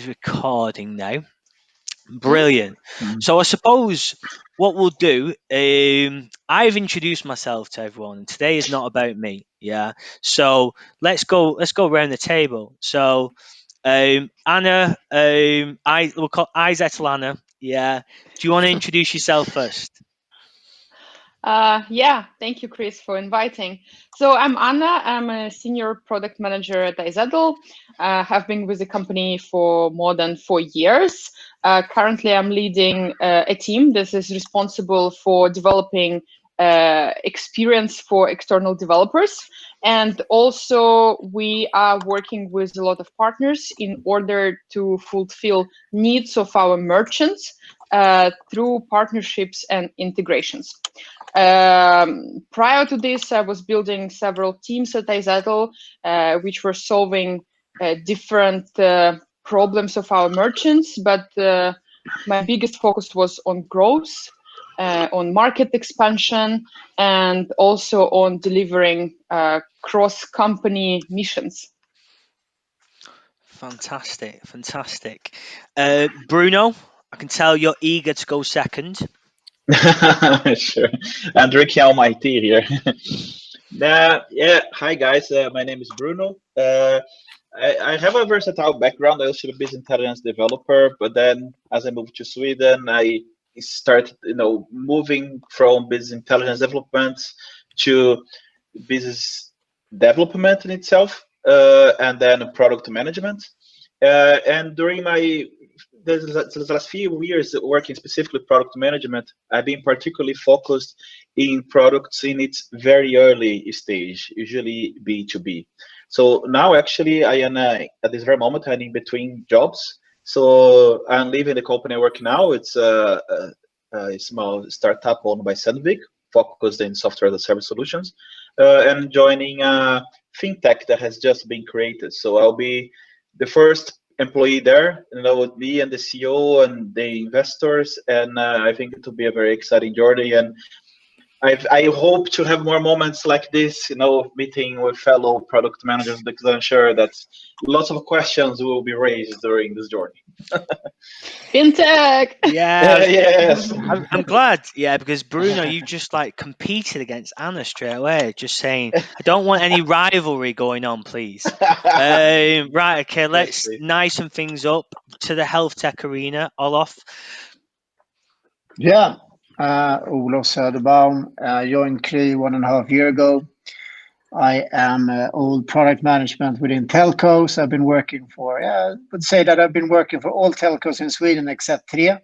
recording now. Brilliant. So I suppose what we'll do, I've introduced myself to everyone, and today is not about me. Yeah. So let's go around the table. So Anna, we'll call Anna. Yeah. Do you want to introduce yourself first? Yeah, thank you, Chris, for inviting. So I'm Anna. I'm a senior product manager at iZettle. Have been with the company for more than 4 years. Currently, I'm leading a team that is responsible for developing experience for external developers. And also, we are working with a lot of partners in order to fulfill needs of our merchants through partnerships and integrations. Prior to this, I was building several teams at iZettle, which were solving different problems of our merchants, but my biggest focus was on growth, on market expansion, and also on delivering cross-company missions. Fantastic. Bruno, I can tell you're eager to go second. Sure. I'm drinking all my tea here. Yeah, hi guys. My name is Bruno. I have a versatile background. I also a business intelligence developer, but then as I moved to Sweden, I started, moving from business intelligence development to business development in itself, and then product management. And during the last few years working specifically product management, I've been particularly focused in products in its very early stage, usually B2B. So now actually I am at this very moment I'm in between jobs. So I'm leaving the company I work now. It's a small startup owned by Sandvik, focused in software as a service solutions, and joining a fintech that has just been created. So I'll be the first employee there, with me and the CEO and the investors, and I think it will be a very exciting journey. And I hope to have more moments like this, meeting with fellow product managers, because I'm sure that lots of questions will be raised during this journey. Fintech. Yeah, yes. I'm glad. Yeah, because Bruno, you just competed against Anna straight away, just saying, I don't want any rivalry going on, please. Right, okay, let's nicen things up to the health tech arena. Olof. Yeah, Olof Söderbaum, joined Kry 1.5 years ago. I am old product management within telcos. I've been working for, I would say that I've been working for all telcos in Sweden except Tre,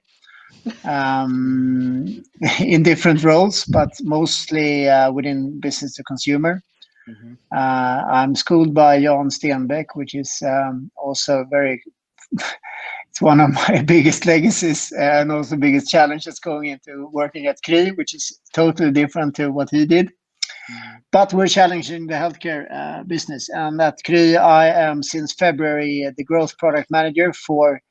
in different roles, but mostly within business to consumer. Mm-hmm. I'm schooled by Jan Stenbeck, which is also very, it's one of my biggest legacies and also biggest challenges going into working at Kry, which is totally different to what he did. But we're challenging the healthcare business. And at Kry, I am since February the growth product manager for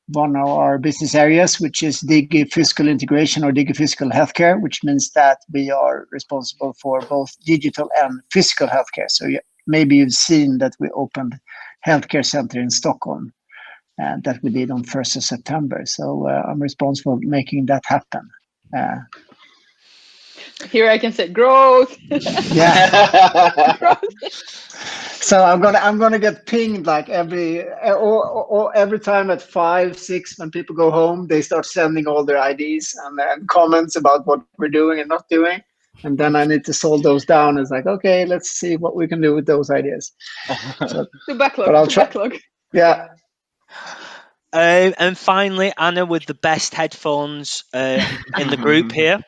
one of our business areas, which is DigiFiscal Integration or DigiFiscal Healthcare, which means that we are responsible for both digital and physical healthcare. So maybe you've seen that we opened healthcare center in Stockholm that we did on 1st of September. So I'm responsible for making that happen. Here I can say growth. Yeah. Growth. So I'm gonna get pinged like every time at 5, 6 when people go home, they start sending all their IDs and comments about what we're doing and not doing, and then I need to solve those down. It's like, okay, let's see what we can do with those ideas. So, the backlog. Yeah. And finally, Anna with the best headphones in the group here.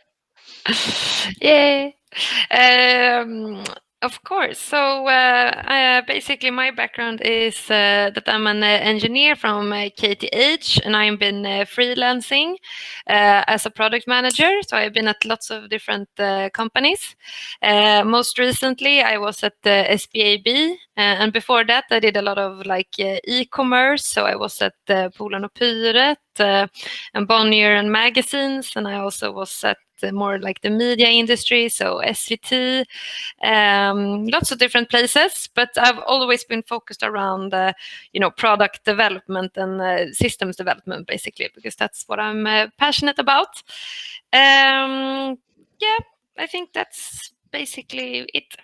Yay! Of course. So basically, my background is that I'm an engineer from KTH, and I've been freelancing as a product manager. So I've been at lots of different companies. Most recently, I was at SBAB, and before that, I did a lot of e-commerce. So I was at Polarn och Pyret and Bonnier and magazines, and I also was at more like the media industry, so SVT, lots of different places. But I've always been focused around, product development and systems development, basically, because that's what I'm passionate about. I think that's basically it.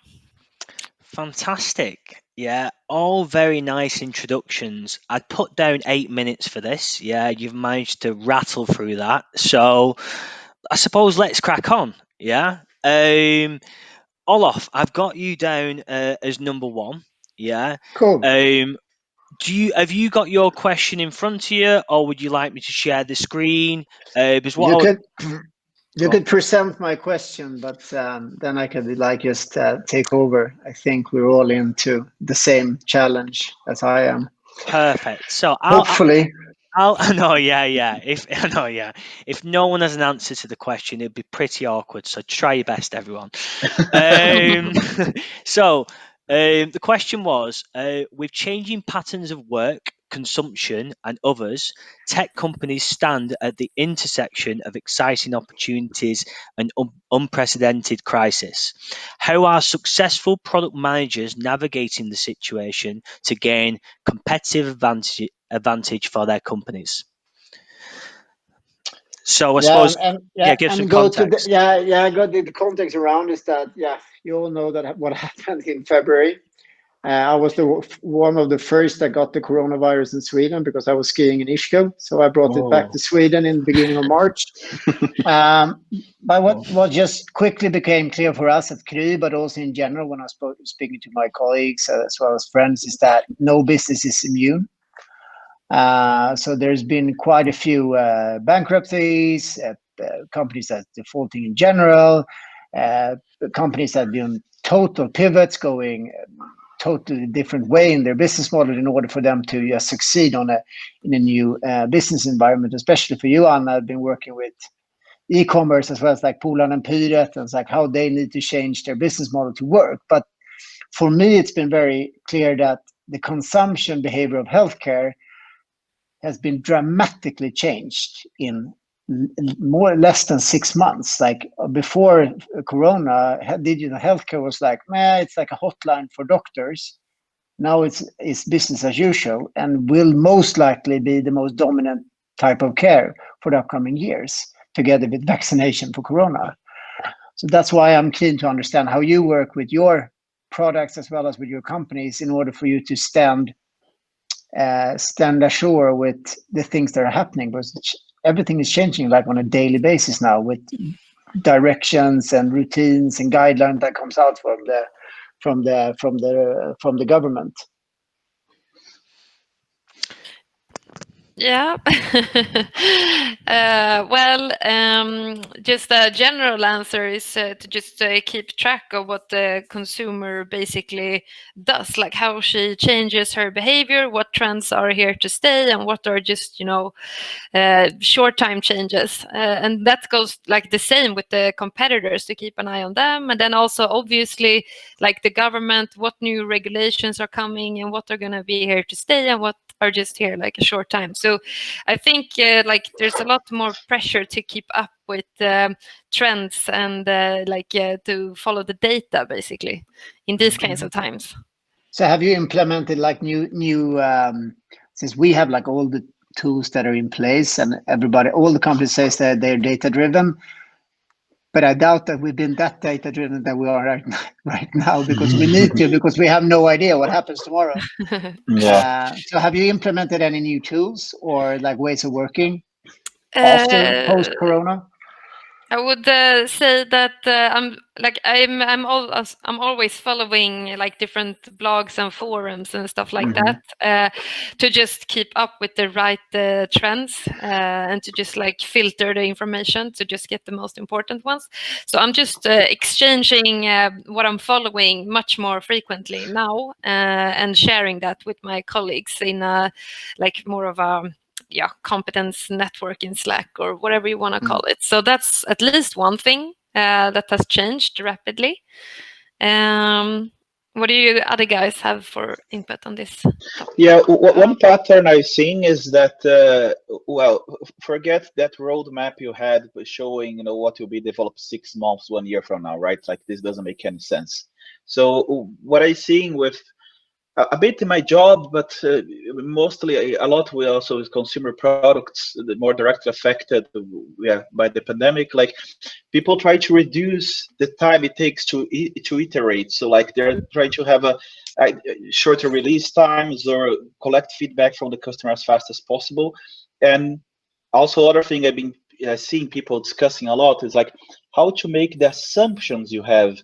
Fantastic. Yeah, all very nice introductions. I'd put down 8 minutes for this. Yeah, you've managed to rattle through that. So I suppose let's crack on. Yeah. Olof, I've got you down as number 1. Yeah. Cool. Have you got your question in front of you, or would you like me to share the screen? Because You could present my question, but then I could just take over. I think we're all into the same challenge as I am. Perfect. So hopefully. If no one has an answer to the question, it'd be pretty awkward. So try your best, everyone. The question was, with changing patterns of work, consumption, and others, tech companies stand at the intersection of exciting opportunities and unprecedented crisis. How are successful product managers navigating the situation to gain competitive advantage for their companies? So I suppose, give some context. Got the context around is that, you all know that what happened in February. I was one of the first that got the coronavirus in Sweden because I was skiing in Ishko. So I brought it back to Sweden in the beginning of March. But what just quickly became clear for us at Kry, but also in general when I was speaking to my colleagues as well as friends, is that no business is immune. So there's been quite a few bankruptcies, companies that are defaulting in general, companies that are doing total pivots, going totally different way in their business model in order for them to succeed in a new business environment. Especially for you, Anna, I've been working with e-commerce as well as like Polarn and Pyret, and it's like how they need to change their business model to work. But for me, it's been very clear that the consumption behavior of healthcare has been dramatically changed in more or less than 6 months. Like before Corona, digital healthcare was like, it's like a hotline for doctors. Now it's business as usual and will most likely be the most dominant type of care for the upcoming years, together with vaccination for Corona. So that's why I'm keen to understand how you work with your products as well as with your companies in order for you to stand ashore with the things that are happening, because everything is changing like on a daily basis now, with directions and routines and guidelines that comes out from the government. Yeah. Just a general answer is to just keep track of what the consumer basically does, like how she changes her behavior, what trends are here to stay, and what are just, short time changes. And that goes like the same with the competitors, to keep an eye on them. And then also, obviously, like the government, what new regulations are coming and what are going to be here to stay and what are just here like a short time. So I think there's a lot more pressure to keep up with trends and to follow the data basically in these kinds of times. So have you implemented like new since we have like all the tools that are in place and all the companies says that they're data driven, but I doubt that we've been that data driven that we are right now, because we need to, because we have no idea what happens tomorrow. So have you implemented any new tools or like ways of working after post-Corona? I would say that I'm always following like different blogs and forums and stuff like that to just keep up with the right trends and to just like filter the information to just get the most important ones. So I'm just exchanging what I'm following much more frequently now and sharing that with my colleagues in like more of a competence network in Slack or whatever you want to call it. So that's at least one thing that has changed rapidly. What do you other guys have for input on this topic? Yeah, one pattern I've seen is that, well, forget that roadmap you had showing, what will be developed 6 months, 1 year from now, right? Like this doesn't make any sense. So what I'm seeing with a bit in my job, but mostly a lot we also with consumer products, the more directly affected, by the pandemic. Like people try to reduce the time it takes to iterate. So like they're trying to have a shorter release times or collect feedback from the customer as fast as possible. And also other thing I've been seeing people discussing a lot is like how to make the assumptions you have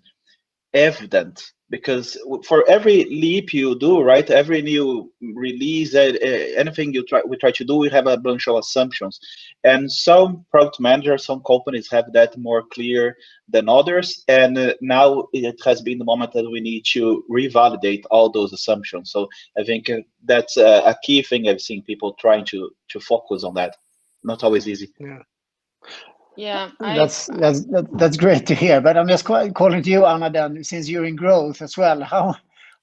evident, because for every leap you do, right, every new release, anything we try to do, we have a bunch of assumptions, and some product managers, some companies have that more clear than others, and now it has been the moment that we need to revalidate all those assumptions. So I think that's a key thing I've seen people trying to focus on. That not always easy. Yeah, that's great to hear. But I'm just calling to you, Anna, then, since you're in growth as well.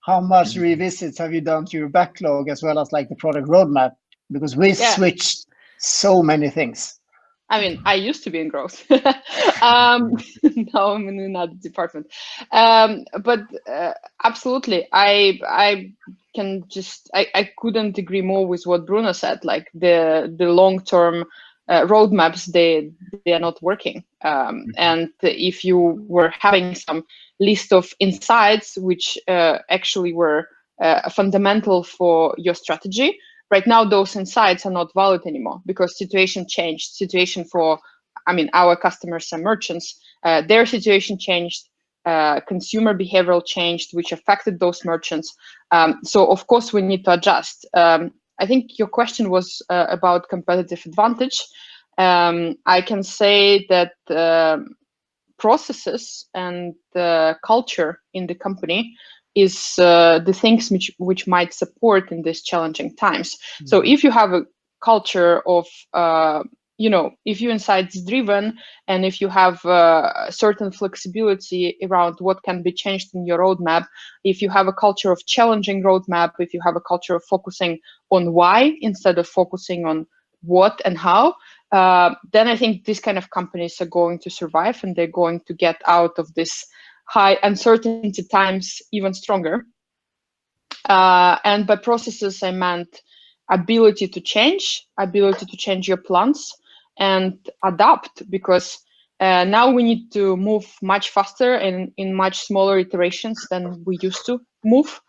How much revisits have you done to your backlog as well as like the product roadmap? Because we switched so many things. I mean, I used to be in growth. Now I'm in another department. But absolutely, I couldn't agree more with what Bruno said. Like the long-term roadmaps, they are not working. And if you were having some list of insights which actually were fundamental for your strategy, right now those insights are not valid anymore because situation changed. Situation for, our customers and merchants, their situation changed. Consumer behavioral changed, which affected those merchants. So of course we need to adjust. I think your question was about competitive advantage. I can say that processes and the culture in the company is the things which might support in these challenging times. So if you have a culture of if you're insights driven, and if you have certain flexibility around what can be changed in your roadmap, if you have a culture of challenging roadmap, if you have a culture of focusing on why instead of focusing on what and how, then I think these kind of companies are going to survive, and they're going to get out of this high uncertainty times even stronger. And by processes, I meant ability to change your plans and adapt, because now we need to move much faster and in much smaller iterations than we used to move,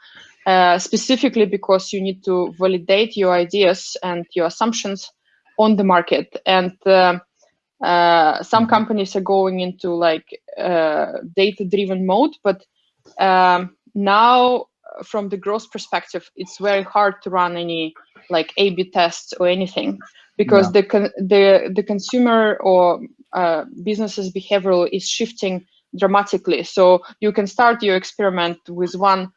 specifically because you need to validate your ideas and your assumptions on the market. And some companies are going into like data-driven mode, but now from the growth perspective, it's very hard to run any like A/B tests or anything, because the consumer or business's behavioral is shifting dramatically. So you can start your experiment with one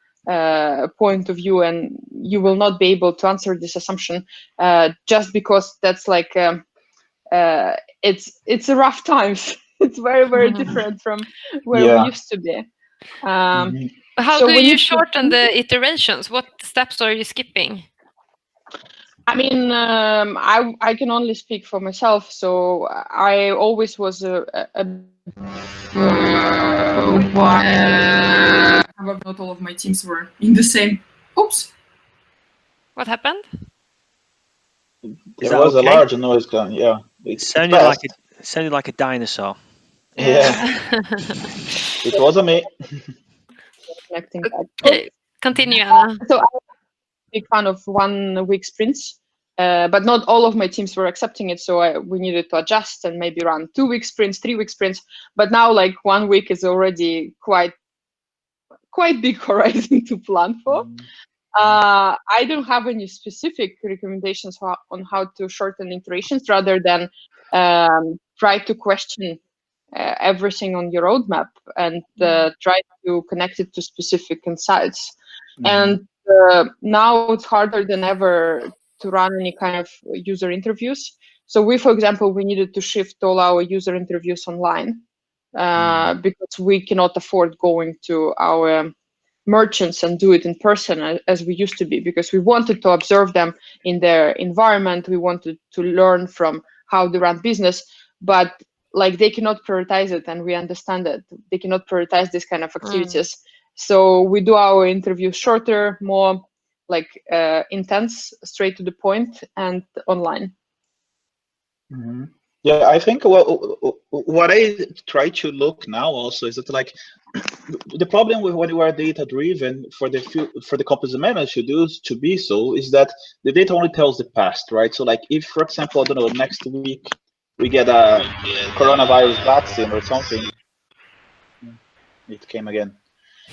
point of view, and you will not be able to answer this assumption just because that's like it's a rough times. It's very, very different from where we used to be. How do you shorten the iterations? What steps are you skipping? I mean, I can only speak for myself. So I always was however, not all of my teams were in the same. Oops. What happened? There was a large noise going. Yeah, it sounded like a dinosaur. Yeah, it wasn't me. Okay. Continue, Anna. So I'm a big fan of 1 week sprints, but not all of my teams were accepting it. So we needed to adjust and maybe run 2 week sprints, 3 week sprints. But now like 1 week is already quite big horizon to plan for. I don't have any specific recommendations on how to shorten iterations, rather than try to question everything on your roadmap and try to connect it to specific insights. And now it's harder than ever to run any kind of user interviews. So for example, we needed to shift all our user interviews online because we cannot afford going to our merchants and do it in person as we used to be, because we wanted to observe them in their environment. We wanted to learn from how they run business, but like they cannot prioritize it, and we understand that they cannot prioritize this kind of activities. So we do our interviews shorter, more like intense, straight to the point, and online. Mm-hmm. Yeah, I think what I try to look now also is that like the problem with when you are data driven for the companies managed to do to be so is that the data only tells the past, right? So like if, for example, I don't know, next week we get a coronavirus vaccine or something, it came again.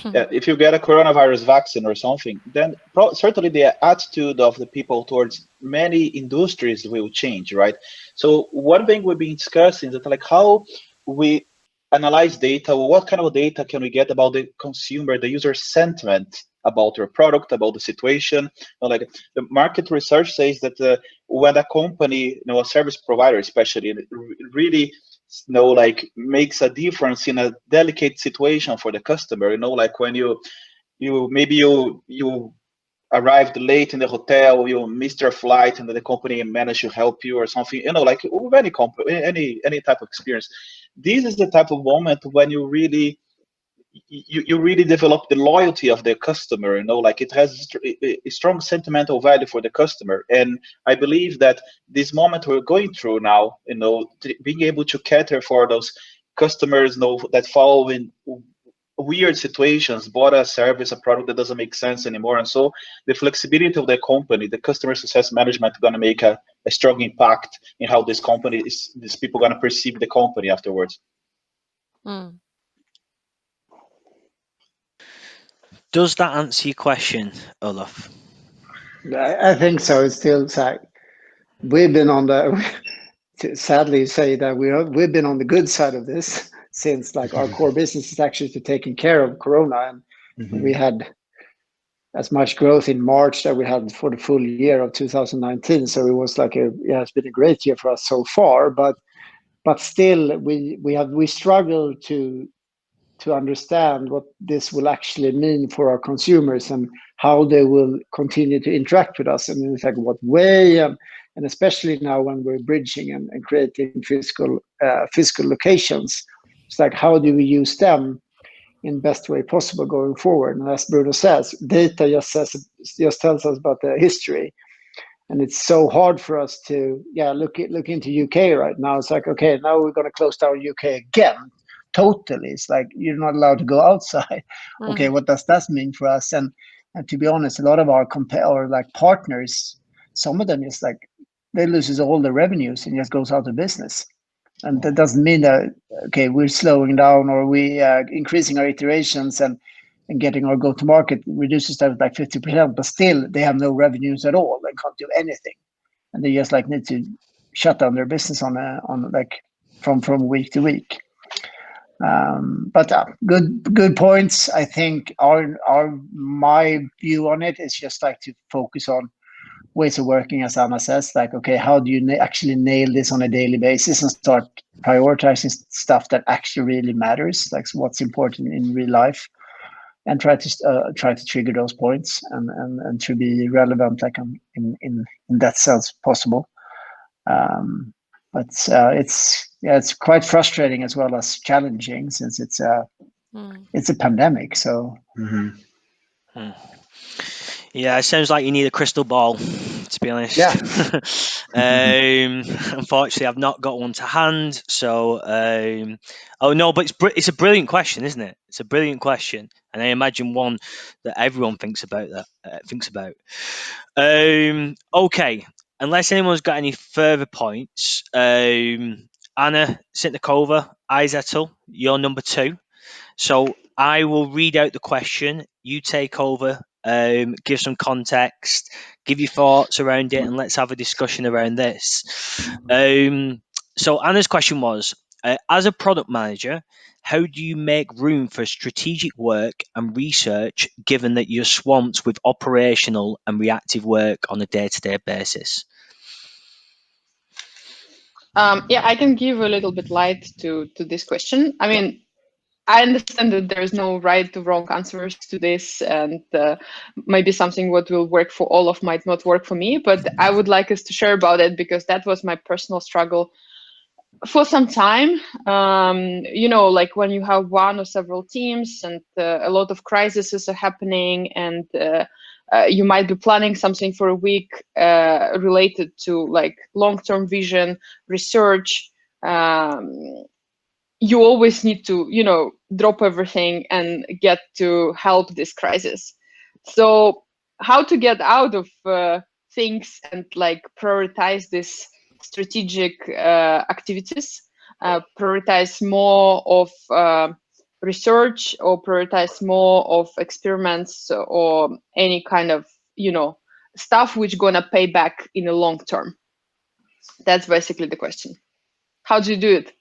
If you get a coronavirus vaccine or something, then certainly the attitude of the people towards many industries will change, right? So one thing we've been discussing is that like how we analyze data, what kind of data can we get about the consumer, the user sentiment about your product, about the situation. Like the market research says that when a company, a service provider especially, really like makes a difference in a delicate situation for the customer, like when you arrived late in the hotel, you missed your flight, and the company managed to help you or something, like with any company, any type of experience. This is the type of moment when you really develop the loyalty of the customer, like it has a strong sentimental value for the customer. And I believe that this moment we're going through now, being able to cater for those customers, that fall in weird situations, bought a service, a product that doesn't make sense anymore. And so the flexibility of the company, the customer success management, is going to make a strong impact in how these people going to perceive the company afterwards. Does that answer your question, Olaf? I think so. It's still like we've been on the sadly say that we've been on the good side of this since like our core business is actually to taking care of Corona, and we had as much growth in March that we had for the full year of 2019. So it was like it's been a great year for us so far, but still we struggle to understand what this will actually mean for our consumers and how they will continue to interact with us, and in fact what way, and especially now when we're bridging and creating physical locations. It's like, how do we use them in best way possible going forward? And as Bruno says, data just tells us about the history, and it's so hard for us to look into UK right now. It's like, okay, now we're going to close down UK again totally. It's like you're not allowed to go outside. Okay, what does that mean for us? And to be honest, a lot of our partners, some of them is like they loses all the revenues and just goes out of business. And that doesn't mean that we're slowing down or we increasing our iterations and getting our go-to-market reduces that like 50%, but still they have no revenues at all. They can't do anything, and they just like need to shut down their business on from week to week. But good points. I think my view on it is just like to focus on ways of working, as Anna says, like, okay, how do you actually nail this on a daily basis and start prioritizing stuff that actually really matters, like what's important in real life, and try to trigger those points and to be relevant, like in that sense possible. But it's quite frustrating as well as challenging, since it's a pandemic. So. Yeah, it sounds like you need a crystal ball, to be honest. Yeah. Unfortunately, I've not got one to hand. So, but it's a brilliant question, isn't it? It's a brilliant question, and I imagine one that everyone thinks about. Okay, unless anyone's got any further points, Anna Sitnikova, iZettle, you're number 2. So I will read out the question. You take over. Give some context, give your thoughts around it, and let's have a discussion around this. So Anna's question was, as a product manager, how do you make room for strategic work and research, given that you're swamped with operational and reactive work on a day-to-day basis? I can give a little bit light to this question. I mean, I understand that there is no right or wrong answers to this, and maybe something what will work for Olof might not work for me, but I would like us to share about it because that was my personal struggle for some time. Like when you have one or several teams and a lot of crises are happening, and you might be planning something for a week related to like long-term vision, research. You always need to, drop everything and get to help this crisis. So how to get out of things and like prioritize this strategic activities, prioritize more of research, or prioritize more of experiments, or any kind of, stuff which gonna pay back in the long term. That's basically the question. How do you do it?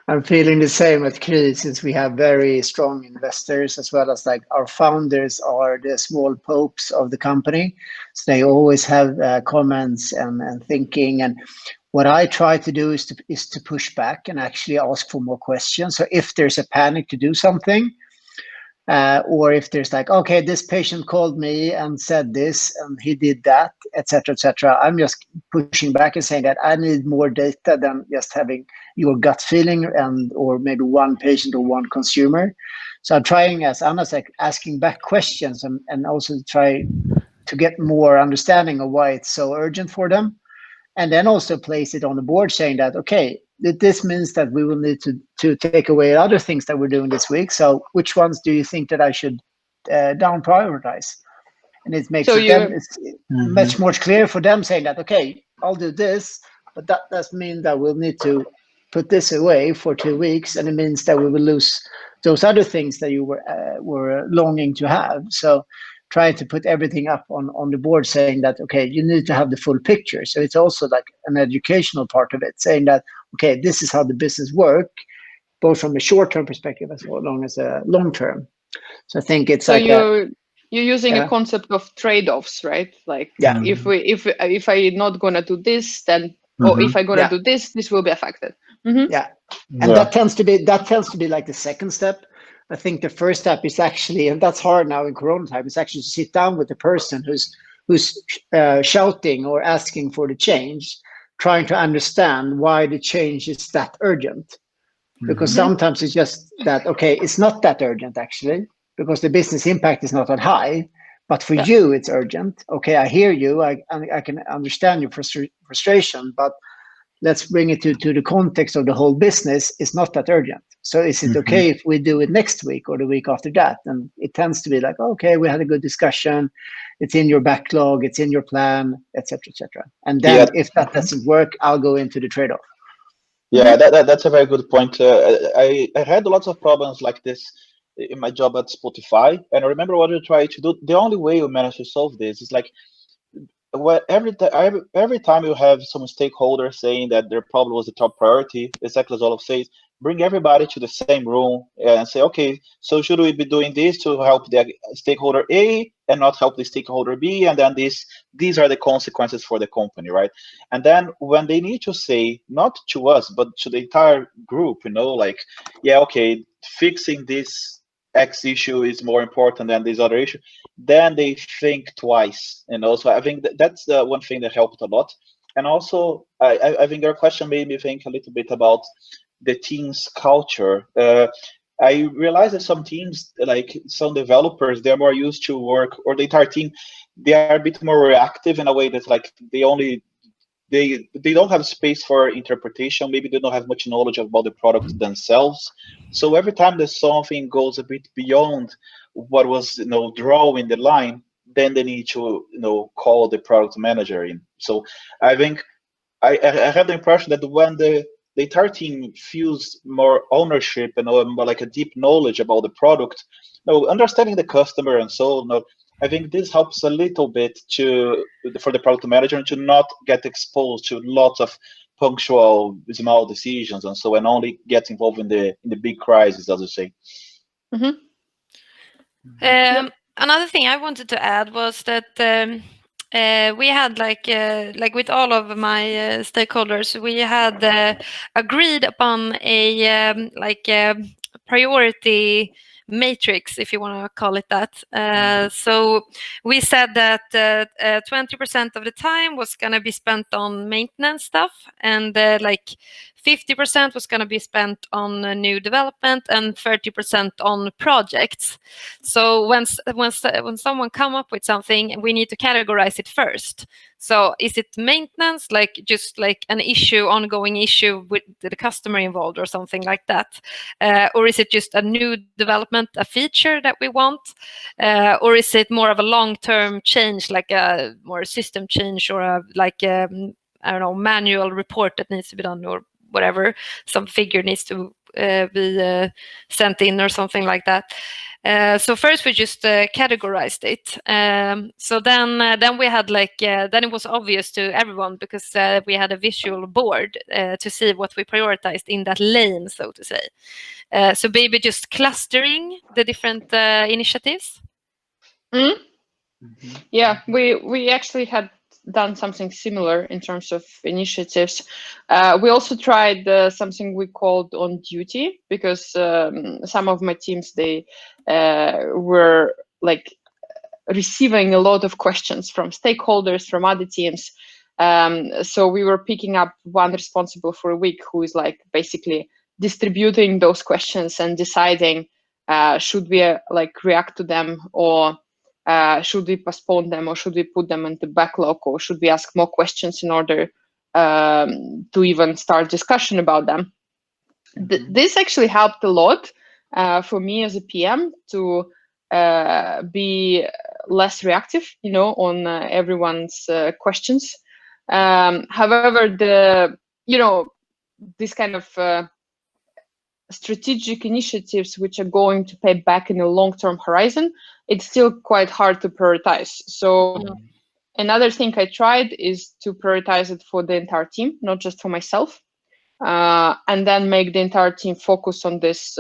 I'm feeling the same at Kry, since we have very strong investors, as well as like our founders are the small popes of the company. So they always have comments and thinking. And what I try to do is to push back and actually ask for more questions. So if there's a panic to do something, or if there's like, okay, this patient called me and said this and he did that, etc., I'm just pushing back and saying that I need more data than just having your gut feeling or maybe one patient or one consumer. So I'm trying, as Anna's like, asking back questions and also try to get more understanding of why it's so urgent for them, and then also place it on the board saying that, okay, this means that we will need to take away other things that we're doing this week. So which ones do you think that I should down prioritize? And it makes it's much more clear for them saying that, okay, I'll do this, but that does mean that we'll need to put this away for 2 weeks, and it means that we will lose those other things that you were longing to have. So try to put everything up on the board saying that, okay, you need to have the full picture. So it's also like an educational part of it, saying that, okay, this is how the business work, both from a short-term perspective as well as a long-term. So I think it's you're using a concept of trade-offs, right? Like, if I'm not gonna do this, then or if I'm gonna do this will be affected. Yeah, and that tends to be like the second step. I think the first step is actually, and that's hard now in Corona time, is actually to sit down with the person who's shouting or asking for the change, trying to understand why the change is that urgent. Because sometimes it's just that, okay, it's not that urgent actually, because the business impact is not that high, but for you it's urgent. Okay, I hear you, I can understand your frustration, but let's bring it to the context of the whole business. It's not that urgent. So is it okay if we do it next week or the week after that? And it tends to be like, okay, we had a good discussion. It's in your backlog. It's in your plan, etc., etc. And then if that doesn't work, I'll go into the trade-off. Yeah, that's a very good point. I had lots of problems like this in my job at Spotify. And I remember what we tried to do. The only way we managed to solve this is like, every time you have some stakeholder saying that their problem was the top priority, exactly as Olof says, bring everybody to the same room and say, okay, so should we be doing this to help the stakeholder A and not help the stakeholder B? And then these are the consequences for the company, right? And then when they need to say, not to us, but to the entire group, like, yeah, okay, fixing this X issue is more important than this other issue, then they think twice. So I think that's the one thing that helped a lot. And also, I think your question made me think a little bit about the team's culture. I realized that some teams, like some developers, they're more used to work, or the entire team, they are a bit more reactive in a way that's like they don't have space for interpretation. Maybe they don't have much knowledge about the product themselves. So every time that something goes a bit beyond what was drawing the line, then they need to call the product manager in. So I think I have the impression that when the entire team feels more ownership and more like a deep knowledge about the product, understanding the customer and so on, I think this helps a little bit for the product manager to not get exposed to lots of punctual small decisions and so, and only get involved in the big crisis, as you say. Another thing I wanted to add was that we had like with all of my stakeholders, we had agreed upon a priority matrix, if you want to call it that. So we said that 20% of the time was going to be spent on maintenance stuff, and like 50% was going to be spent on new development, and 30% on projects. So when someone come up with something, we need to categorize it first. So is it maintenance, like just like an issue, ongoing issue with the customer involved or something like that? Or is it just a new development, a feature that we want? Or is it more of a long-term change, like a more system change, or I don't know, manual report that needs to be done, or whatever, some figure needs to be sent in or something like that. So first we just categorized it. So then we had then it was obvious to everyone, because we had a visual board to see what we prioritized in that lane, so to say. So maybe just clustering the different initiatives. Yeah, we actually had done something similar in terms of initiatives. We also tried something we called on duty, because some of my teams, they were like receiving a lot of questions from stakeholders, from other teams. So we were picking up one responsible for a week, who is like basically distributing those questions and deciding should we like react to them, or should we postpone them, or should we put them into backlog, or should we ask more questions in order to even start discussion about them. This actually helped a lot for me as a PM to be less reactive, on everyone's questions. However, this kind of strategic initiatives which are going to pay back in a long-term horizon, it's still quite hard to prioritize. So another thing I tried is to prioritize it for the entire team, not just for myself, and then make the entire team focus on this,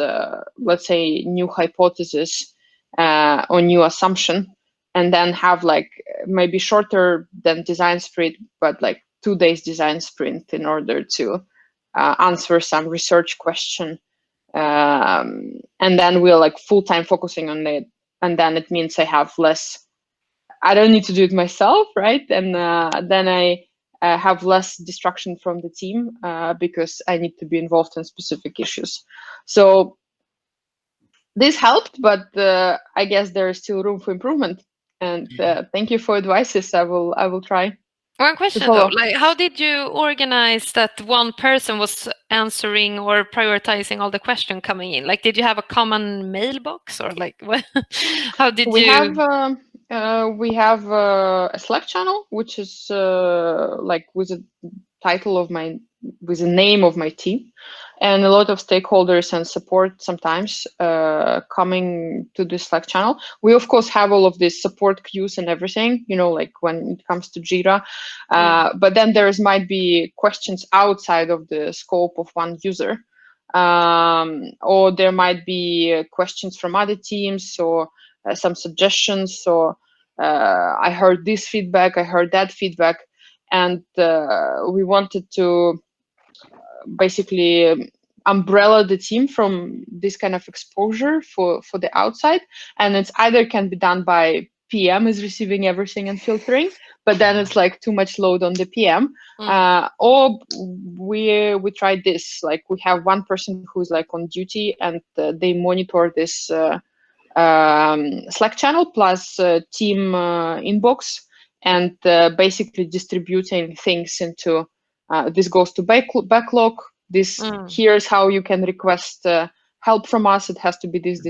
let's say, new hypothesis or new assumption, and then have like maybe shorter than design sprint, but like 2 days design sprint in order to answer some research question. And then we're like full-time focusing on it, and then it means I have less, I don't need to do it myself, right? And then I have less distraction from the team because I need to be involved in specific issues. So this helped, but I guess there is still room for improvement. And thank you for advices. I will try. One question though, like how did you organize that one person was answering or prioritizing all the questions coming in? Like, did you have a common mailbox, or like what? How did we you? have a Slack channel, which is like with a title of with the name of my team, and a lot of stakeholders and support sometimes coming to the Slack channel. We of course have all of these support queues and everything, like when it comes to Jira, but then might be questions outside of the scope of one user, or there might be questions from other teams, or some suggestions, or I heard this feedback, I heard that feedback, and we wanted to basically umbrella the team from this kind of exposure for the outside. And it's either can be done by PM is receiving everything and filtering, but then it's like too much load on the PM. Or we tried this, like we have one person who's like on duty, and they monitor this Slack channel plus team inbox, and basically distributing things into this goes to backlog. This here's how you can request help from us. It has to be this.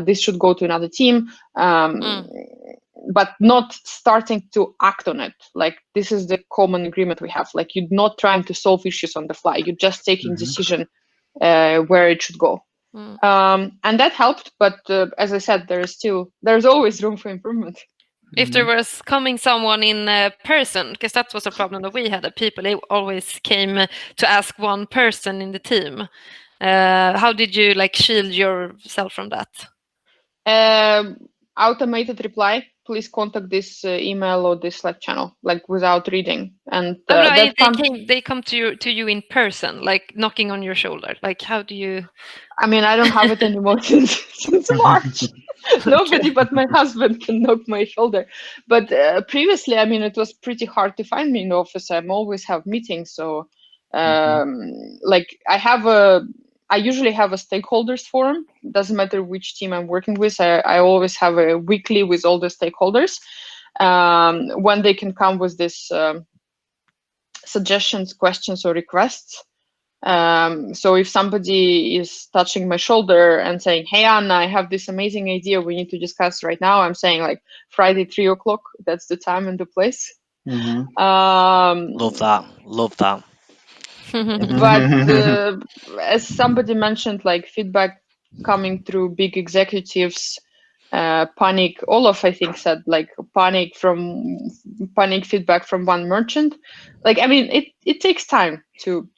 This should go to another team, but not starting to act on it. Like this is the common agreement we have. Like you're not trying to solve issues on the fly. You're just taking decision where it should go. And that helped, but as I said, there's always room for improvement. If there was coming someone in person, because that was a problem that we had, that people always came to ask one person in the team. How did you like shield yourself from that? automated reply. Please contact this email or this Slack channel, like without reading. And Oh, no, that they come to you in person, like knocking on your shoulder. Like, how do you? I mean, I don't have it anymore since March. Nobody but my husband can knock my shoulder. But previously, I mean, it was pretty hard to find me in the office. I always have meetings, so like I usually have a stakeholders forum. Doesn't matter which team I'm working with. I always have a weekly with all the stakeholders when they can come with this suggestions, questions, or requests. So if somebody is touching my shoulder and saying, "Hey, Anna, I have this amazing idea we need to discuss right now," I'm saying like Friday, 3:00. That's the time and the place. Love that. Love that. But as somebody mentioned, like feedback coming through big executives, panic. Olaf, I think, said like panic feedback from one merchant. Like, I mean, it takes time to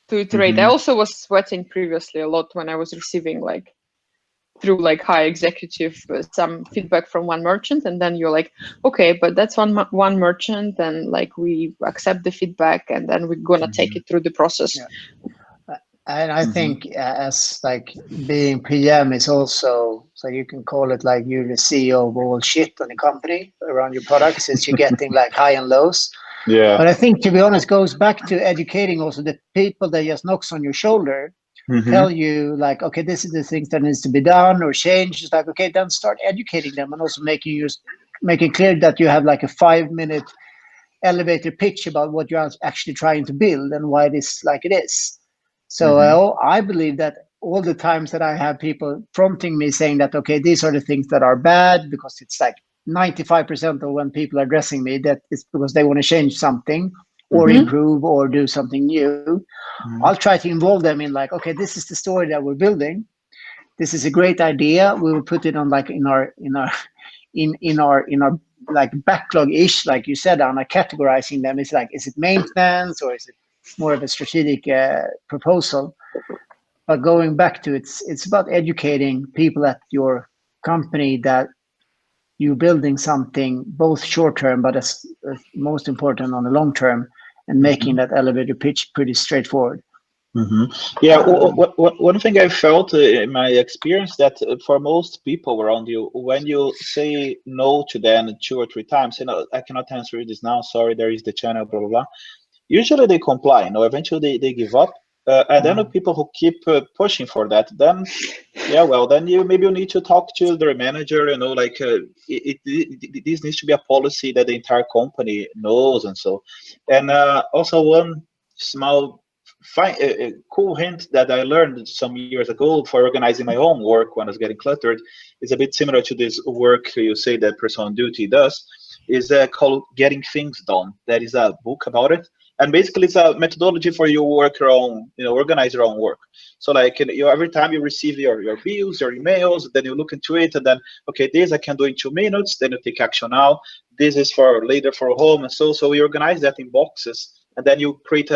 iterate. I also was sweating previously a lot when I was receiving like through like high executive some feedback from one merchant, and then you're like, okay, but that's one merchant, and like we accept the feedback, and then we're gonna take it through the process. Yeah. And I think as like being PM is also, so you can call it like you're the CEO of all shit on the company around your product, since you're getting like high and lows. Yeah. But I think, to be honest, goes back to educating also the people that just knocks on your shoulder, tell you like, okay, this is the things that needs to be done or changed. It's like, okay, then start educating them, and also making clear that you have like a 5-minute elevator pitch about what you're actually trying to build and why it is like it is. So I believe that all the times that I have people prompting me saying that, okay, these are the things that are bad, because it's like 95% of when people are addressing me, that it's because they want to change something or improve or do something new. I'll try to involve them in like, okay, this is the story that we're building. This is a great idea. We will put it on like in our like backlog-ish, like you said, Anna, categorizing them. It's like, is it maintenance or is it more of a strategic proposal? But going back to it's about educating people at your company that you're building something both short term, but as most important on the long term, and making that elevator pitch pretty straightforward. Yeah, one thing I felt in my experience that for most people around you, when you say no to them 2 or 3 times, I cannot answer this now. Sorry, there is the channel, blah blah blah. Usually they comply. Eventually they give up. And then the people who keep pushing for that, then then you need to talk to their manager. Like this needs to be a policy that the entire company knows, and so. And also one small cool hint that I learned some years ago for organizing my own work when I was getting cluttered is a bit similar to this work you say that Person on Duty does, is called Getting Things Done. There is a book about it. And basically, it's a methodology for you work your own, organize your own work. So like, every time you receive your bills, your emails, then you look into it, and then, okay, this I can do in 2 minutes, then you take action now. This is for later for home, and so we organize that in boxes, and then you create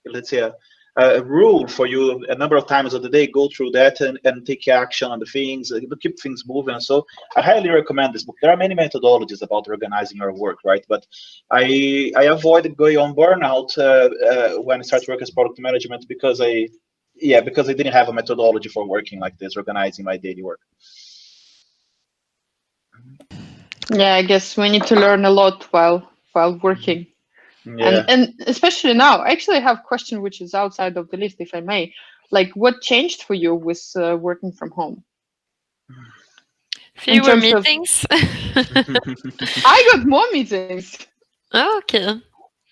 let's say a rule for you a number of times of the day, go through that and take action on the things, keep things moving. So I highly recommend this book. There are many methodologies about organizing your work, right? But I avoided going on burnout when I started working as product management because I didn't have a methodology for working like this, organizing my daily work. Yeah, I guess we need to learn a lot while working. Yeah. And especially now, actually I have a question which is outside of the list, if I may. Like, what changed for you with working from home? Fewer meetings. I got more meetings. Oh, okay.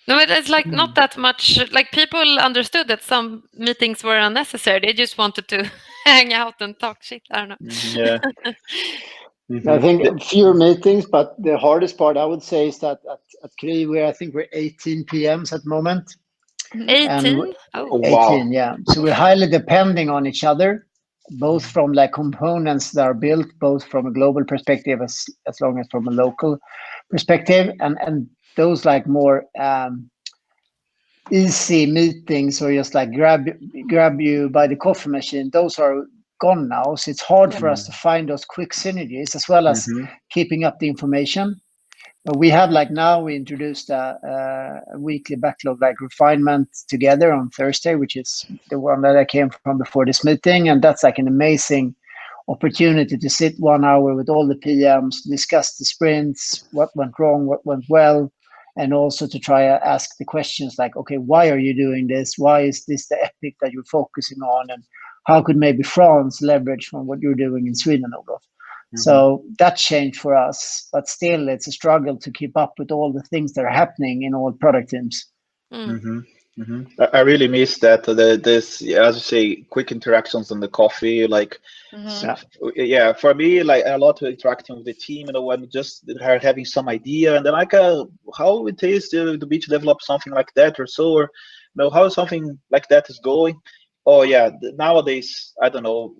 No, but it's like not that much. Like, people understood that some meetings were unnecessary. They just wanted to hang out and talk shit. I don't know. Yeah. I think fewer meetings, but the hardest part I would say is that at Kry, I think we're 18 PMs at the moment. 18? Oh, wow. 18, yeah. So we're highly depending on each other, both from like components that are built, both from a global perspective as long as from a local perspective, and those like more easy meetings or just like grab you by the coffee machine. Those are gone now, so it's hard for us to find those quick synergies as well as keeping up the information. But we have now we introduced a weekly backlog refinement together on Thursday, which is the one that I came from before this meeting, and that's an amazing opportunity to sit 1 hour with all the PMs, discuss the sprints, what went wrong, what went well, and also to try to ask the questions okay, why are you doing this? Why is this the epic that you're focusing on? And how could maybe France leverage from what you're doing in Sweden, Olof? So that changed for us, but still it's a struggle to keep up with all the things that are happening in all product teams. I really miss that. This, as you say, quick interactions on the coffee. Yeah, for me, a lot of interacting with the team. When just having some idea, and then how it is to be to develop something like that or so, or how something like that is going. Oh yeah, nowadays I don't know.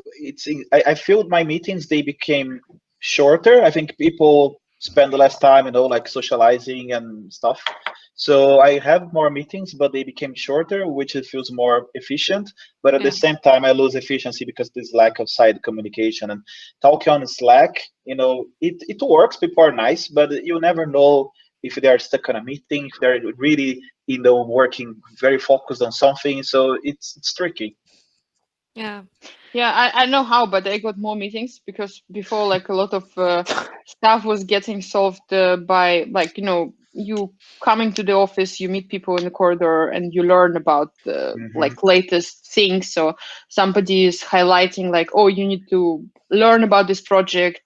I feel my meetings, they became shorter. I think people spend less time, socializing and stuff. So I have more meetings, but they became shorter, which it feels more efficient. But at the same time, I lose efficiency because there's lack of side communication. And talking on Slack, it works. People are nice, but you never know if they're stuck on a meeting, if they're really working very focused on something. So it's tricky. Yeah, I know how, but I got more meetings because before, a lot of stuff was getting solved by you coming to the office, you meet people in the corridor, and you learn about the latest things. So somebody is highlighting oh, you need to learn about this project.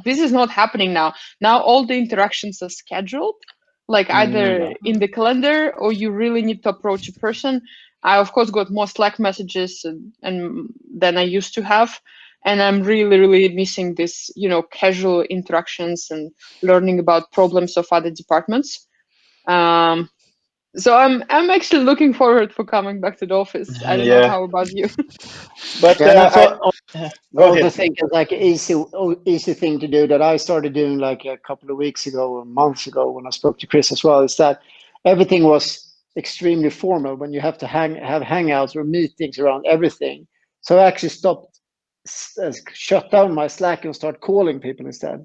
This is not happening now. Now all the interactions are scheduled, either in the calendar or you really need to approach a person. I, of course, got more Slack messages and than I used to have. And I'm really, really missing this, casual interactions and learning about problems of other departments. So I'm actually looking forward for coming back to the office. I don't know how about you. But I think it's easy thing to do that I started doing a couple of weeks ago or months ago when I spoke to Chris as well, is that everything was extremely formal when you have to have hangouts or meetings around everything. So I actually shut down my Slack and start calling people instead.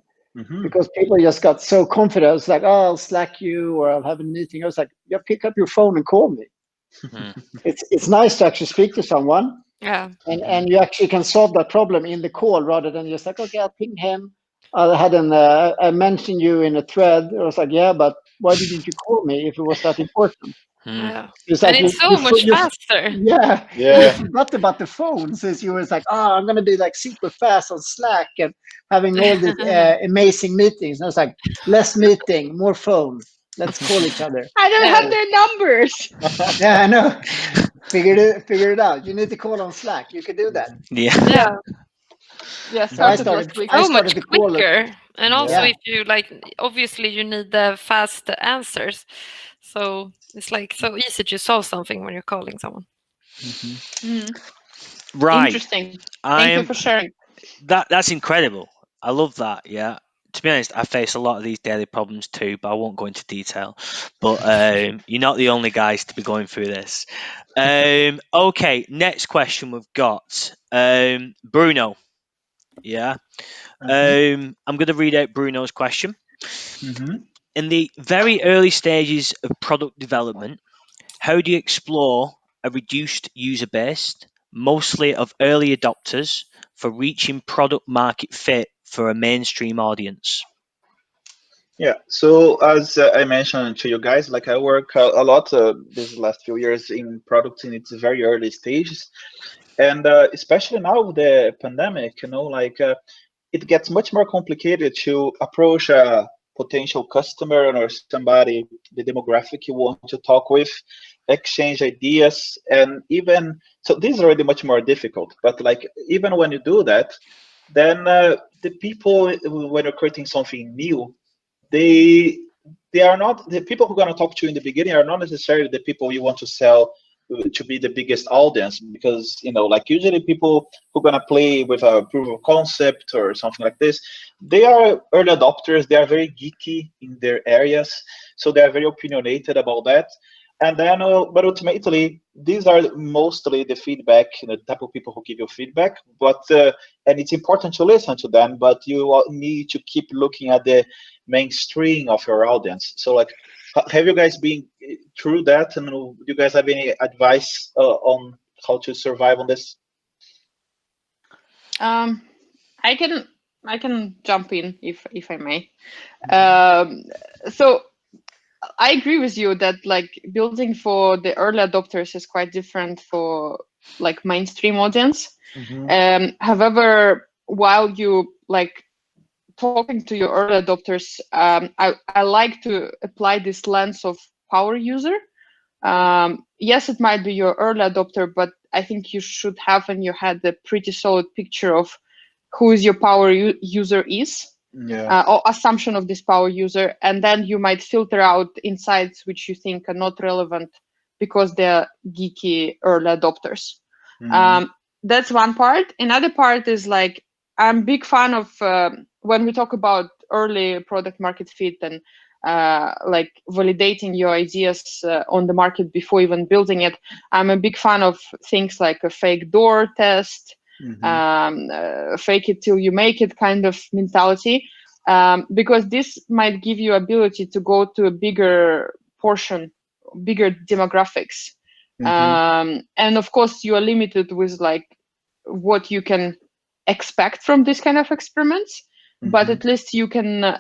Because people just got so confident. It's I'll Slack you or I'll have a meeting. I was yeah, pick up your phone and call me. It's nice to actually speak to someone. Yeah. And you actually can solve that problem in the call rather than just okay, I'll ping him. I mentioned you in a thread. I was yeah, but why didn't you call me if it was that important? Yeah. It's it's so much faster. Yeah. You forgot about the phone since you was I'm going to be super fast on Slack and having all these amazing meetings. And I was less meeting, more phone. Let's call each other. I don't have their numbers. Yeah, I know. Figure it out. You need to call on Slack. You can do that. Yeah. Yes, I started so much to call quicker. And also if you obviously you need the fast answers. So it's so easy to solve something when you're calling someone. Right. Interesting. Thank you for sharing. That's incredible. I love that. Yeah. To be honest, I face a lot of these daily problems too, but I won't go into detail. But you're not the only guys to be going through this. Okay, next question we've got Bruno. Yeah. I'm going to read out Bruno's question. In the very early stages of product development, how do you explore a reduced user base, mostly of early adopters, for reaching product market fit for a mainstream audience? Yeah, so as I mentioned to you guys, I work a lot these last few years in products in its very early stages. And especially now with the pandemic, it gets much more complicated to approach a potential customer or somebody, the demographic you want to talk with, exchange ideas, and even so this is already much more difficult. But even when you do that, then the people, when you're creating something new, they are not the people who are going to talk to you in the beginning are not necessarily the people you want to sell to be the biggest audience, because usually people who are going to play with a proof of concept or something like this, they are early adopters. They are very geeky in their areas, so they are very opinionated about that. And then, but ultimately, these are mostly the feedback, the type of people who give you feedback. But and it's important to listen to them, but you need to keep looking at the mainstream of your audience. So, like, have you guys been through that? And do you guys have any advice on how to survive on this? I can jump in if I may. So I agree with you that like building for the early adopters is quite different for like mainstream audience. However, while you like talking to your early adopters, I like to apply this lens of power user. Yes, it might be your early adopter, but I think you should have in your head a pretty solid picture of who is your power user is. Or assumption of this power user, and then you might filter out insights which you think are not relevant because they're geeky early adopters. That's one part. Another part is like I'm a big fan of when we talk about early product market fit and like validating your ideas on the market before even building it. I'm a big fan of things like a fake door test. Fake it till you make it kind of mentality, because this might give you ability to go to a bigger portion, bigger demographics. And of course you are limited with like what you can expect from this kind of experiments, but at least you can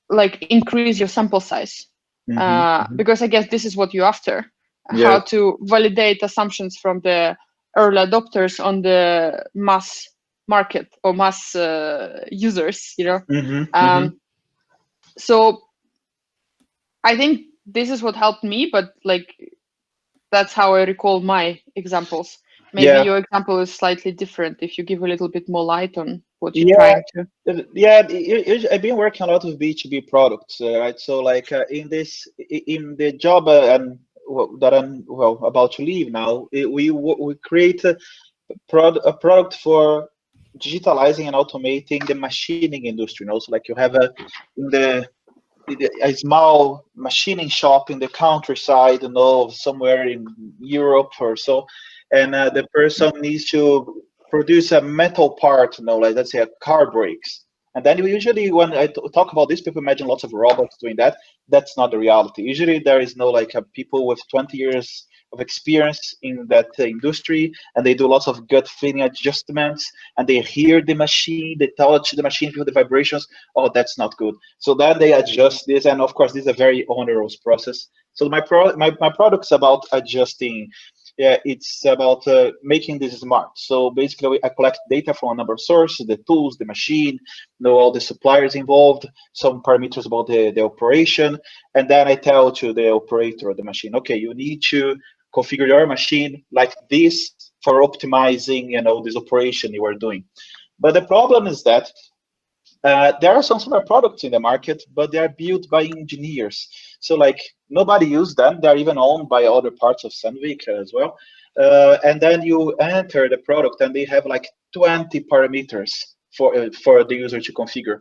like increase your sample size, because I guess this is what you're after, how to validate assumptions from the early adopters on the mass market or mass users, you know. So I think this is what helped me, but like that's how I recall my examples. Maybe your example is slightly different if you give a little bit more light on what you're trying to. Yeah, I've been working a lot with B2B products, right? So like in the job that I'm about to leave now, we create a product for digitalizing and automating the machining industry. You know, so like you have a small machining shop in the countryside, you know, somewhere in Europe or so, and the person needs to produce a metal part, you know, like let's say a car brakes. And then usually when I talk about this, people imagine lots of robots doing that. That's not the reality. Usually there is no like people with 20 years of experience in that industry, and they do lots of gut feeling adjustments, and they hear the machine, they touch the machine, feel the vibrations. Oh, that's not good. So then they adjust this, and of course this is a very onerous process. So my product's about adjusting. Yeah, it's about making this smart. So basically, I collect data from a number of sources, the tools, the machine, know all the suppliers involved, some parameters about the operation, and then I tell to the operator of the machine, okay, you need to configure your machine like this for optimizing, you know, this operation you are doing. But the problem is that there are some similar products in the market, but they are built by engineers. So like nobody uses them. They're even owned by other parts of Sandvik as well. And then you enter the product and they have like 20 parameters for the user to configure.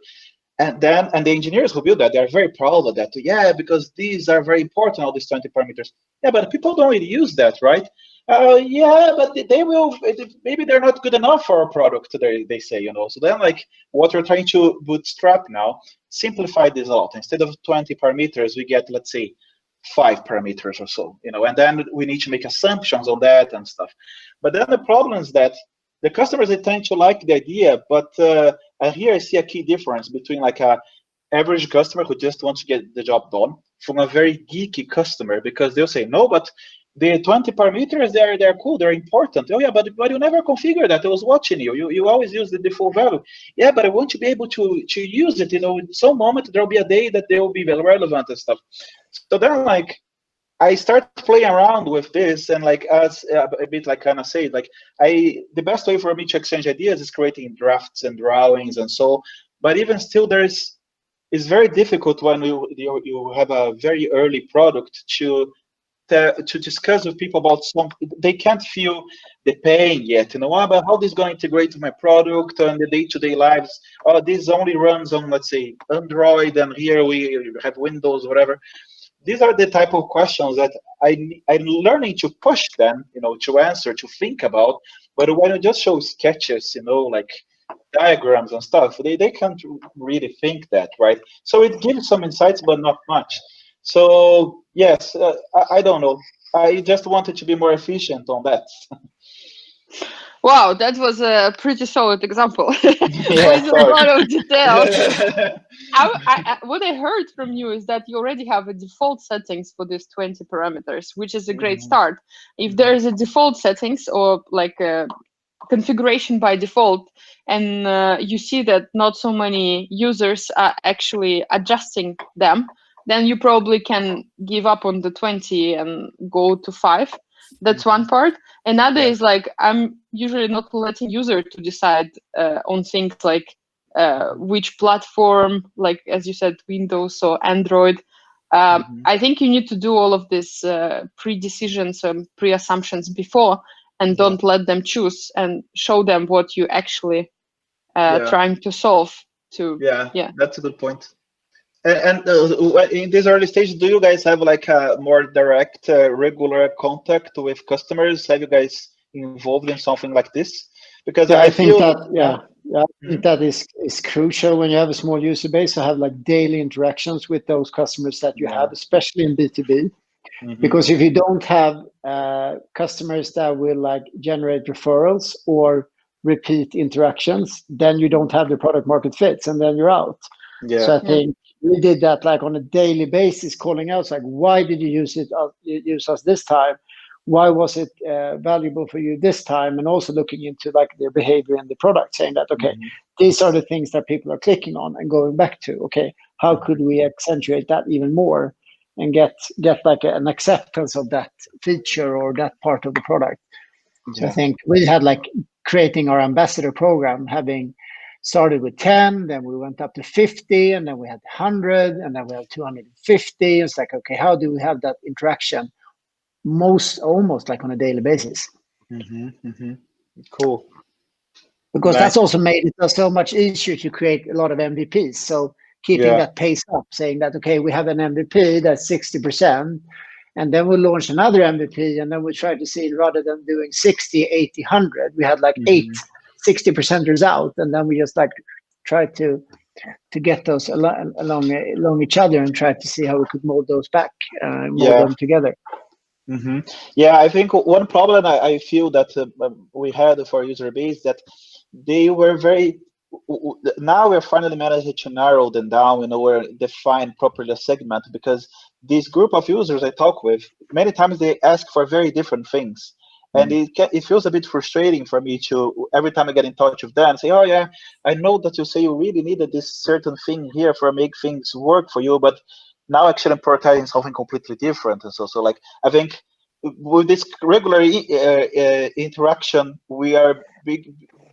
And the engineers who build that, they're very proud of that. Yeah, because these are very important, all these 20 parameters. Yeah, but people don't really use that, right? Yeah, but they will, maybe they're not good enough for our product, they say, you know. So then like what we're trying to bootstrap now, simplify this a lot. Instead of 20 parameters, we get, let's say, 5 parameters or so, you know, and then we need to make assumptions on that and stuff. But then the problem is that the customers, they tend to like the idea, but here I see a key difference between like a average customer who just wants to get the job done from a very geeky customer, because they'll say, no, but the 20 parameters, they're cool, they're important. Oh yeah, but you never configure that. I was watching you. You always use the default value. Yeah, but I want to be able to use it. You know, in some moment there'll be a day that they will be relevant and stuff. So then like I start playing around with this, and like as a bit like Anna said, like the best way for me to exchange ideas is creating drafts and drawings and so. But even still, it's very difficult when you have a very early product to discuss with people about something. They can't feel the pain yet, you know, about how this is going to integrate with my product and the day-to-day lives. Oh, this only runs on, let's say, Android, and here we have Windows, whatever. These are the type of questions that I'm learning to push them, to answer, to think about. But when you just show sketches, like diagrams and stuff, they can't really think that, right? So it gives some insights, but not much. So yes, I don't know. I just wanted to be more efficient on that. Wow, that was a pretty solid example Yeah, with a lot of details. sorry. What I heard from you is that you already have a default settings for these 20 parameters, which is a great start. If there is a default settings or like a configuration by default, and you see that not so many users are actually adjusting them, then you probably can give up on the 20 and go to 5. That's one part. Another is like, I'm usually not letting user to decide on things like which platform, like as you said, Windows or Android. I think you need to do all of these pre-decisions and pre-assumptions before, and don't let them choose, and show them what you actually trying to solve. Yeah, that's a good point. And in this early stage, do you guys have like a more direct, regular contact with customers? Have you guys involved in something like this? Because I think that is crucial when you have a small user base to have like daily interactions with those customers that you have, especially in B2B. Because if you don't have customers that will like generate referrals or repeat interactions, then you don't have the product market fits, and then you're out. So I think we did that like on a daily basis, calling out like, why did you use us this time? Why was it valuable for you this time? And also looking into like their behavior in the product, saying that, okay, these are the things that people are clicking on, and going back to, okay, how could we accentuate that even more and get like an acceptance of that feature or that part of the product. So I think we had like creating our ambassador program, having started with 10, then we went up to 50, and then we had 100, and then we had 250. It's like, okay, how do we have that interaction almost like on a daily basis? Cool. Because that's also made it so much easier to create a lot of MVPs. So keeping that pace up, saying that, okay, we have an MVP that's 60%, and then we'll launch another MVP, and then we try to see, rather than doing 60, 80, 100, we had like 60%ers out, and then we just like try to get those along each other and try to see how we could mold those back, mold them together. Yeah, I think one problem I feel that we had for user base that they were very. Now we're finally managing to narrow them down, or define properly a segment, because this group of users I talk with, many times they ask for very different things. And it feels a bit frustrating for me to, every time I get in touch with them, say, oh yeah, I know that you say you really needed this certain thing here for make things work for you, but now actually I'm prioritizing something completely different. And so like, I think with this regular interaction, we are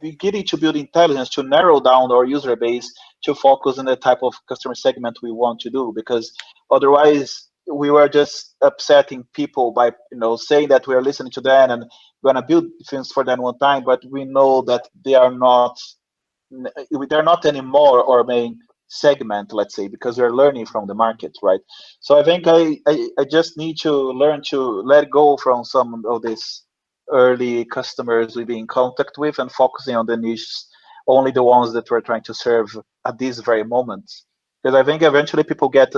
beginning to build intelligence to narrow down our user base to focus on the type of customer segment we want to do, because otherwise we were just upsetting people by saying that we are listening to them and going to build things for them one time, but we know that they're not anymore our main segment, let's say, because we're learning from the market, right? So I think I just need to learn to let go from some of these early customers we've been in contact with and focusing on the niches, only the ones that we're trying to serve at this very moment. Because I think eventually people get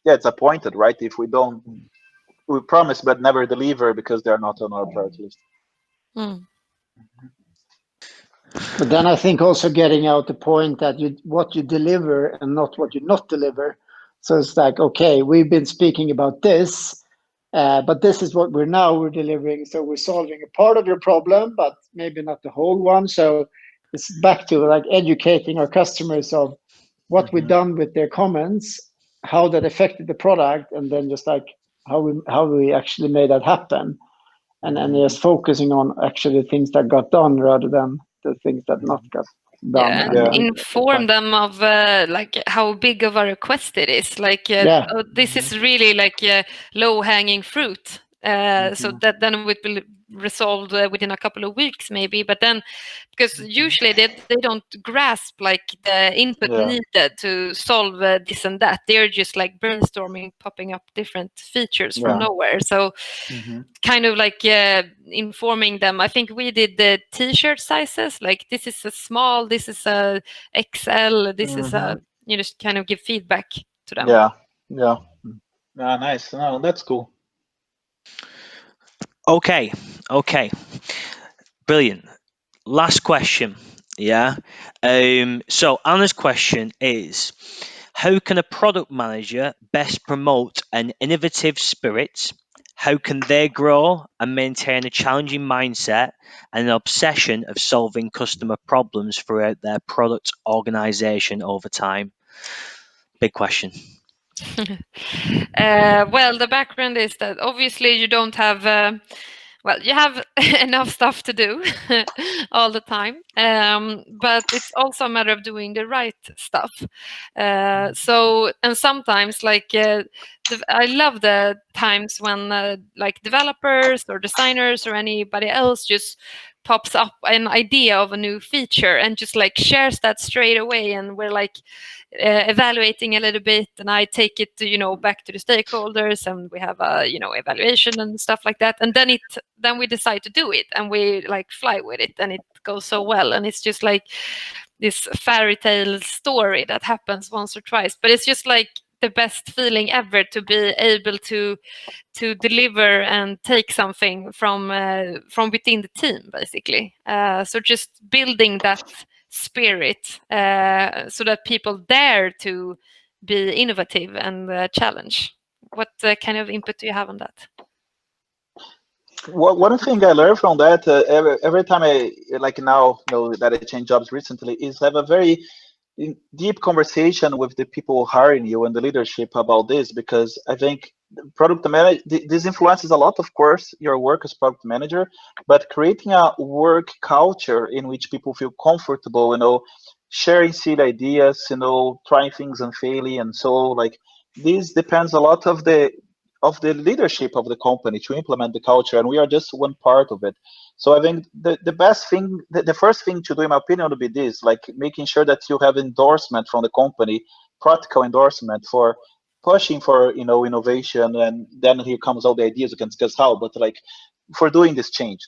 disappointed, right? If we promise but never deliver because they're not on our priority list. But then I think also getting out the point that what you deliver and not what you not deliver. So it's like, okay, we've been speaking about this, but this is what we're delivering. So we're solving a part of your problem, but maybe not the whole one. So it's back to like educating our customers of what we've done with their comments, how that affected the product, and then just like how we actually made that happen, and just focusing on actually the things that got done rather than the things that not got done. And inform them of like how big of a request it is. Like this is really like low hanging fruit. So that then it will resolved within a couple of weeks maybe, but then because usually they don't grasp like the input needed to solve this and that. They're just like brainstorming, popping up different features from nowhere. So kind of like informing them. I think we did the t-shirt sizes, like this is a small, this is a XL, this is a, you just kind of give feedback to them. Nice. No, that's cool. Okay, brilliant. Last question. So Anna's question is, how can a product manager best promote an innovative spirit? How can they grow and maintain a challenging mindset and an obsession of solving customer problems throughout their product organization over time? Big question. Well, the background is that obviously you don't have you have enough stuff to do all the time, but it's also a matter of doing the right stuff. So, and sometimes like I love the times when like developers or designers or anybody else just pops up an idea of a new feature and just like shares that straight away, and we're like evaluating a little bit, and I take it to, back to the stakeholders, and we have a evaluation and stuff like that, and then we decide to do it, and we like fly with it, and it goes so well, and it's just like this fairy tale story that happens once or twice, but it's just like the best feeling ever to be able to deliver and take something from within the team, basically. So just building that spirit so that people dare to be innovative and challenge. What kind of input do you have on that? One thing I learned from that every time I now that I changed jobs recently is have a very deep conversation with the people hiring you and the leadership about this, because I think product manager, this influences a lot, of course, your work as product manager, but creating a work culture in which people feel comfortable, sharing seed ideas, trying things and failing, and so like this depends a lot of the leadership of the company to implement the culture, and we are just one part of it. So I think the best thing, the first thing to do, in my opinion, would be this, like making sure that you have endorsement from the company, practical endorsement for pushing for innovation, and then here comes all the ideas, we can discuss how, but like for doing this change.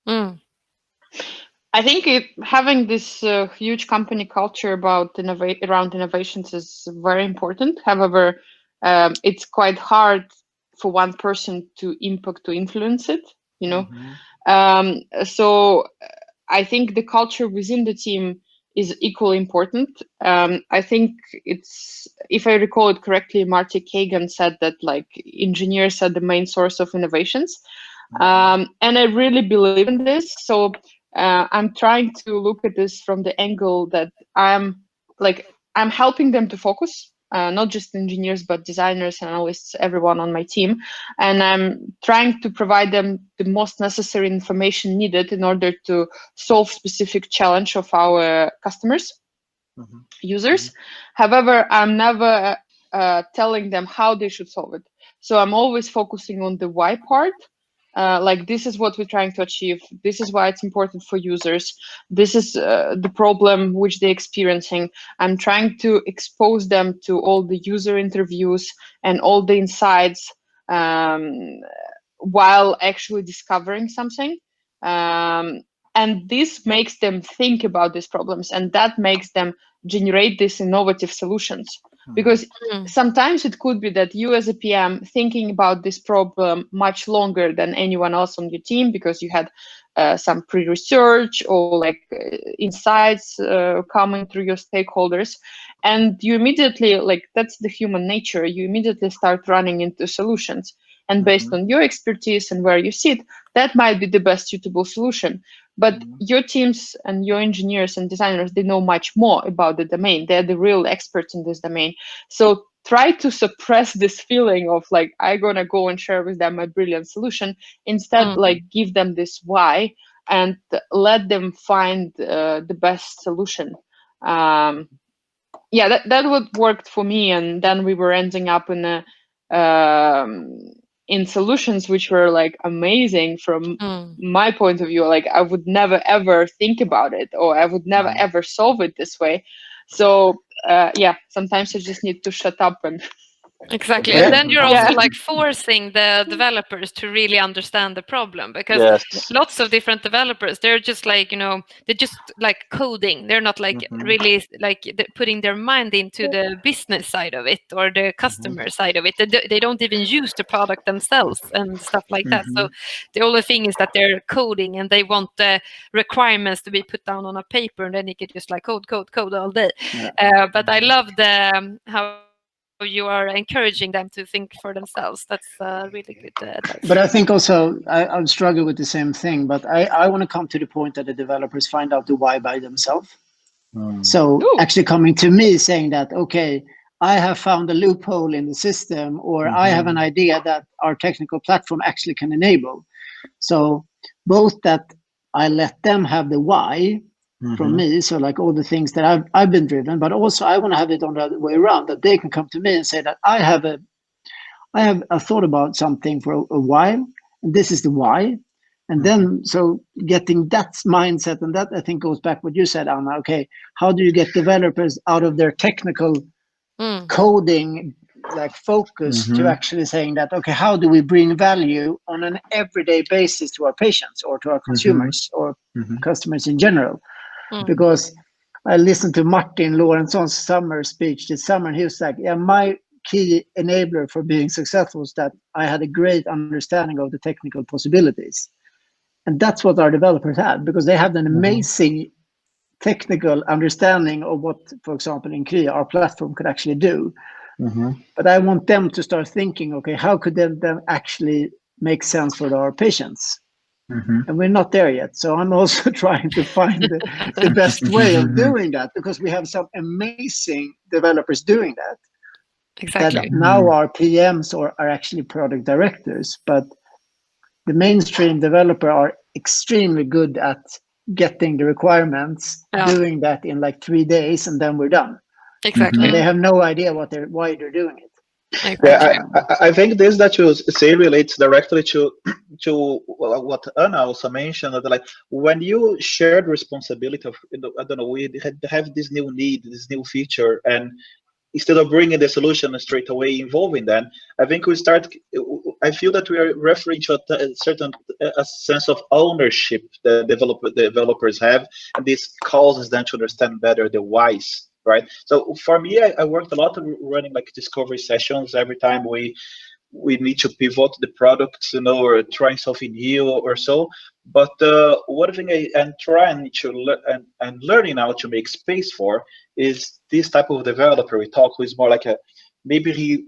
I think having this huge company culture about around innovations is very important. However, it's quite hard for one person to influence it, So I think the culture within the team is equally important. I think it's, if I recall it correctly, Marty Kagan said that like engineers are the main source of innovations. And I really believe in this. So I'm trying to look at this from the angle that I'm helping them to focus, not just engineers, but designers, analysts, everyone on my team. And I'm trying to provide them the most necessary information needed in order to solve specific challenge of our customers, users. However, I'm never telling them how they should solve it. So I'm always focusing on the why part. Like this is what we're trying to achieve. This is why it's important for users. This is the problem which they're experiencing. I'm trying to expose them to all the user interviews and all the insights while actually discovering something. And this makes them think about these problems, and that makes them generate these innovative solutions. Because sometimes it could be that you as a PM thinking about this problem much longer than anyone else on your team, because you had some pre-research or like insights coming through your stakeholders, and you immediately, like that's the human nature, you immediately start running into solutions. And based on your expertise and where you sit, that might be the best suitable solution. But your teams and your engineers and designers, they know much more about the domain. They're the real experts in this domain. So try to suppress this feeling of like, I'm going to go and share with them a brilliant solution. Instead, like give them this why and let them find the best solution. Yeah, that would worked for me. And then we were ending up in a in solutions which were like amazing from my point of view. Like I would never ever think about it, or I would never ever solve it this way. So yeah, sometimes you just need to shut up and Exactly. Yeah. And then you're also Yeah. like forcing the developers to really understand the problem, because Yes. lots of different developers, they're just like, they're just like coding. They're not like really like putting their mind into the business side of it or the customer side of it. They don't even use the product themselves and stuff like that. So the only thing is that they're coding and they want the requirements to be put down on a paper, and then you can just like code all day. But I love the how you are encouraging them to think for themselves. That's really good advice. But I think also I've struggled with the same thing, but I want to come to the point that the developers find out the why by themselves. So actually coming to me saying that, okay, I have found a loophole in the system, or I have an idea that our technical platform actually can enable. So both that I let them have the why from me, so like all the things that I've been driven, but also I want to have it on the other way around, that they can come to me and say that I have thought about something for a while, and this is the why. And then so getting that mindset, and that I think goes back what you said, Anna. Okay, how do you get developers out of their technical coding like focus to actually saying that, okay, how do we bring value on an everyday basis to our patients or to our consumers or customers in general? Because I listened to Martin Lorentzon's summer speech this summer, and he was like, yeah, my key enabler for being successful was that I had a great understanding of the technical possibilities. And that's what our developers have, because they have an amazing technical understanding of what, for example, in Kry, our platform could actually do. But I want them to start thinking, okay, how could them actually make sense for our patients? And we're not there yet. So I'm also trying to find the best way of doing that, because we have some amazing developers doing that. Exactly. That now our PMs are actually product directors, but the mainstream developer are extremely good at getting the requirements, doing that in like 3 days, and then we're done. Exactly. And they have no idea why they're doing it. Exactly. Yeah, I think this that you say relates directly to what Anna also mentioned, that like when you shared responsibility of, I don't know, we have this new need, this new feature, and instead of bringing the solution straight away involving them, I think I feel that we are referring to a certain sense of ownership that developers have, and this causes them to understand better the whys, right? So for me, I worked a lot on running like discovery sessions every time we need to pivot the product, or trying something new or so. But one thing I'm trying to and learning how to make space for is this type of developer we talk, who is more like maybe he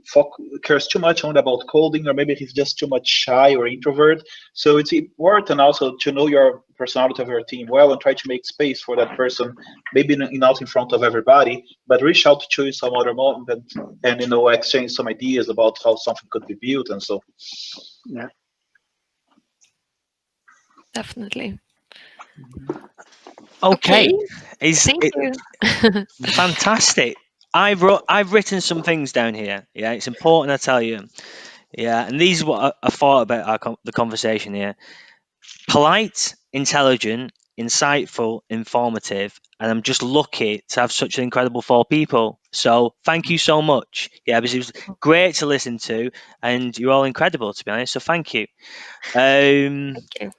cares too much about coding, or maybe he's just too much shy or introvert. So it's important also to know your personality of your team well and try to make space for that person, maybe not in front of everybody, but reach out to you some other moment and exchange some ideas about how something could be built and so. Yeah. Definitely. Okay. Thank you. Fantastic. I've written some things down here. Yeah, it's important I tell you. Yeah, and these are what I thought about the conversation here. Polite, intelligent, insightful, informative, and I'm just lucky to have such an incredible 4 people. So thank you so much. Yeah, because it was great to listen to, and you're all incredible, to be honest. So thank you. Thank you.